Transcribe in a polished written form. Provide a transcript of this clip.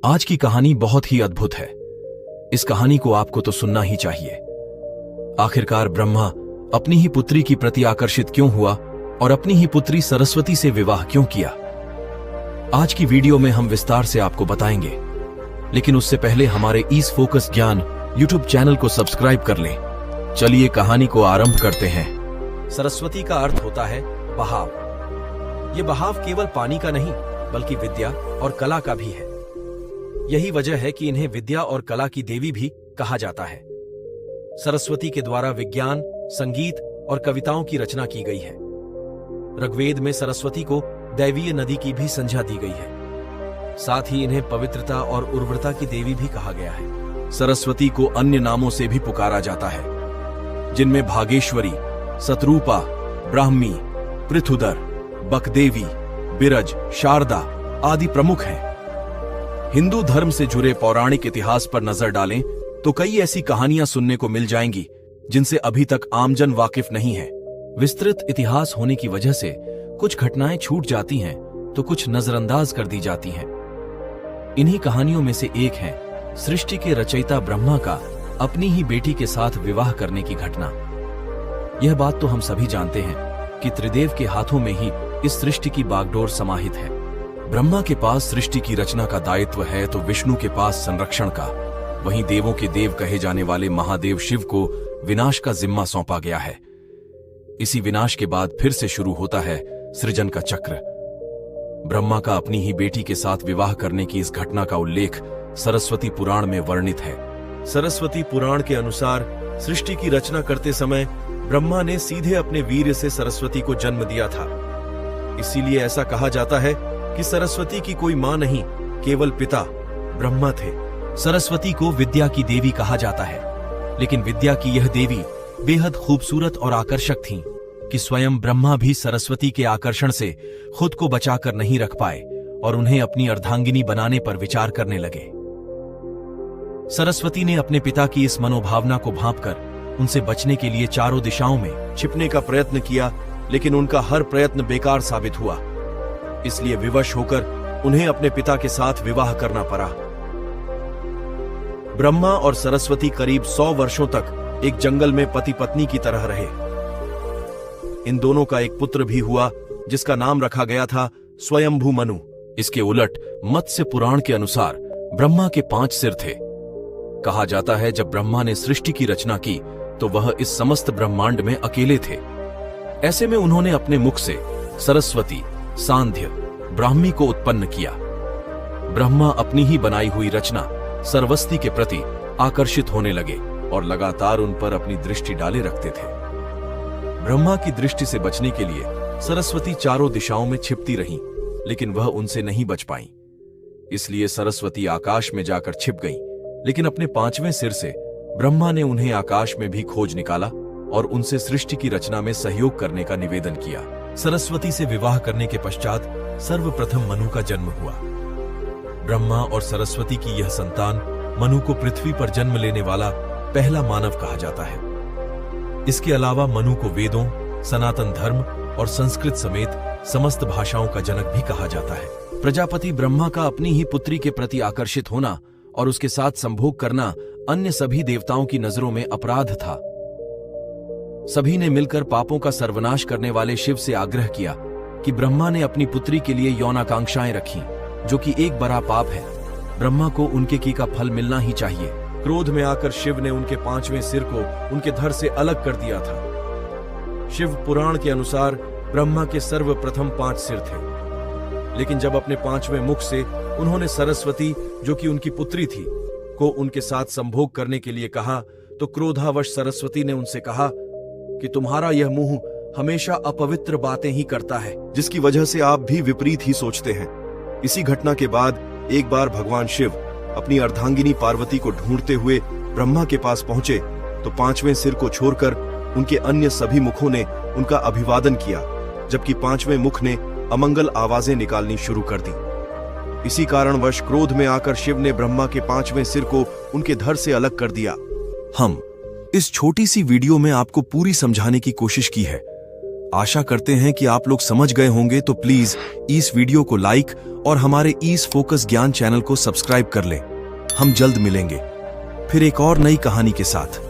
आज की कहानी बहुत ही अद्भुत है। इस कहानी को आपको तो सुनना ही चाहिए। आखिरकार ब्रह्मा अपनी ही पुत्री की प्रति आकर्षित क्यों हुआ और अपनी ही पुत्री सरस्वती से विवाह क्यों किया, आज की वीडियो में हम विस्तार से आपको बताएंगे। लेकिन उससे पहले हमारे ईज फोकस ज्ञान यूट्यूब चैनल को सब्सक्राइब कर लें। चलिए कहानी को आरंभ करते हैं। सरस्वती का अर्थ होता है बहाव। यह बहाव केवल पानी का नहीं बल्कि विद्या और कला का भी है। यही वजह है कि इन्हें विद्या और कला की देवी भी कहा जाता है। सरस्वती के द्वारा विज्ञान, संगीत और कविताओं की रचना की गई है। ऋग्वेद में सरस्वती को दैवीय नदी की भी संज्ञा दी गई है। साथ ही इन्हें पवित्रता और उर्वरता की देवी भी कहा गया है। सरस्वती को अन्य नामों से भी पुकारा जाता है, जिनमें भागेश्वरी, शतरूपा, ब्राह्मी, पृथुदर, बकदेवी, बिरज, शारदा आदि प्रमुख हैं। हिंदू धर्म से जुड़े पौराणिक इतिहास पर नजर डालें तो कई ऐसी कहानियां सुनने को मिल जाएंगी जिनसे अभी तक आमजन वाकिफ नहीं है। विस्तृत इतिहास होने की वजह से कुछ घटनाएं छूट जाती हैं तो कुछ नजरअंदाज कर दी जाती हैं। इन्हीं कहानियों में से एक है सृष्टि के रचयिता ब्रह्मा का अपनी ही बेटी के साथ विवाह करने की घटना। यह बात तो हम सभी जानते हैं कि त्रिदेव के हाथों में ही इस सृष्टि की बागडोर समाहित है। ब्रह्मा के पास सृष्टि की रचना का दायित्व है तो विष्णु के पास संरक्षण का, वहीं देवों के देव कहे जाने वाले महादेव शिव को विनाश का जिम्मा सौंपा गया है। इसी विनाश के बाद फिर से शुरू होता है सृजन का चक्र। ब्रह्मा का अपनी ही बेटी के साथ विवाह करने की इस घटना का उल्लेख सरस्वती पुराण में वर्णित है। सरस्वती पुराण के अनुसार सृष्टि की रचना करते समय ब्रह्मा ने सीधे अपने वीर्य से सरस्वती को जन्म दिया था। इसीलिए ऐसा कहा जाता है कि सरस्वती की कोई मां नहीं, केवल पिता ब्रह्मा थे। सरस्वती को विद्या की देवी कहा जाता है, लेकिन विद्या की यह देवी बेहद खूबसूरत और आकर्षक थीं कि स्वयं ब्रह्मा भी सरस्वती के आकर्षण से खुद को बचाकर नहीं रख पाए और उन्हें अपनी अर्धांगिनी बनाने पर विचार करने लगे। सरस्वती ने अपने पिता की इस मनोभावना को भांपकर उनसे बचने के लिए चारों दिशाओं में छिपने का प्रयत्न किया, लेकिन उनका हर प्रयत्न बेकार साबित हुआ। इसलिए विवश होकर उन्हें अपने पिता के साथ विवाह करना पड़ा। ब्रह्मा और सरस्वती करीब 100 वर्षों तक एक जंगल में पति पत्नी की तरह रहे। इन दोनों का एक पुत्र भी हुआ जिसका नाम रखा गया था स्वयंभू मनु। इसके उलट मत्स्य पुराण के अनुसार ब्रह्मा के 5 सिर थे। कहा जाता है जब ब्रह्मा ने सृष्टि की रचना की तो वह इस समस्त ब्रह्मांड में अकेले थे। ऐसे में उन्होंने अपने मुख से सरस्वती, सांध्य, ब्राह्मी को उत्पन्न किया। ब्रह्मा अपनी ही बनाई हुई रचना सरस्वती के प्रति आकर्षित होने लगे और लगातार उन पर अपनी दृष्टि डाले रखते थे। ब्रह्मा की दृष्टि से बचने के लिए सरस्वती चारों दिशाओं में छिपती रहीं, लेकिन वह उनसे नहीं बच पाईं। इसलिए सरस्वती आकाश में जाकर छिप गईं, लेकिन अपने 5वें सिर से ब्रह्मा ने उन्हें आकाश में भी खोज निकाला और उनसे सृष्टि की रचना में सहयोग करने का निवेदन किया। सरस्वती से विवाह करने के पश्चात सर्वप्रथम मनु का जन्म हुआ। ब्रह्मा और सरस्वती की यह संतान मनु को पृथ्वी पर जन्म लेने वाला पहला मानव कहा जाता है। इसके अलावा मनु को वेदों, सनातन धर्म और संस्कृत समेत समस्त भाषाओं का जनक भी कहा जाता है। प्रजापति ब्रह्मा का अपनी ही पुत्री के प्रति आकर्षित होना और उसके साथ संभोग करना अन्य सभी देवताओं की नजरों में अपराध था। सभी ने मिलकर पापों का सर्वनाश करने वाले शिव से आग्रह किया कि ब्रह्मा ने अपनी पुत्री के लिए यौनाकांक्षाएं रखी, जो कि एक बड़ा पाप है। ब्रह्मा को उनके की का फल मिलना ही चाहिए। क्रोध में आकर शिव ने उनके 5वें सिर को उनके धड़ से अलग कर दिया था। शिव पुराण के अनुसार ब्रह्मा के सर्वप्रथम 5 सिर थे, लेकिन जब अपने 5वें मुख से उन्होंने सरस्वती, जो कि उनकी पुत्री थी, को उनके साथ संभोग करने के लिए कहा तो क्रोधावश सरस्वती ने उनसे कहा कि तुम्हारा यह मुंह हमेशा अपवित्र बातें ही करता है, जिसकी वजह से आप भी विपरीत ही सोचते हैं। इसी घटना के बाद एक बार भगवान शिव अपनी अर्धांगिनी पार्वती को ढूंढते हुए ब्रह्मा के पास पहुंचे तो 5वें सिर को छोड़कर उनके अन्य सभी मुखों ने उनका अभिवादन किया, जबकि 5वें मुख ने अमंगल आवाजें निकालनी शुरू कर दी। इसी कारणवश क्रोध में आकर शिव ने ब्रह्मा के 5वें सिर को उनके धड़ से अलग कर दिया। हम इस छोटी सी वीडियो में आपको पूरी समझाने की कोशिश की है। आशा करते हैं कि आप लोग समझ गए होंगे, तो प्लीज इस वीडियो को लाइक और हमारे ईस फोकस ज्ञान चैनल को सब्सक्राइब कर लें। हम जल्द मिलेंगे फिर एक और नई कहानी के साथ।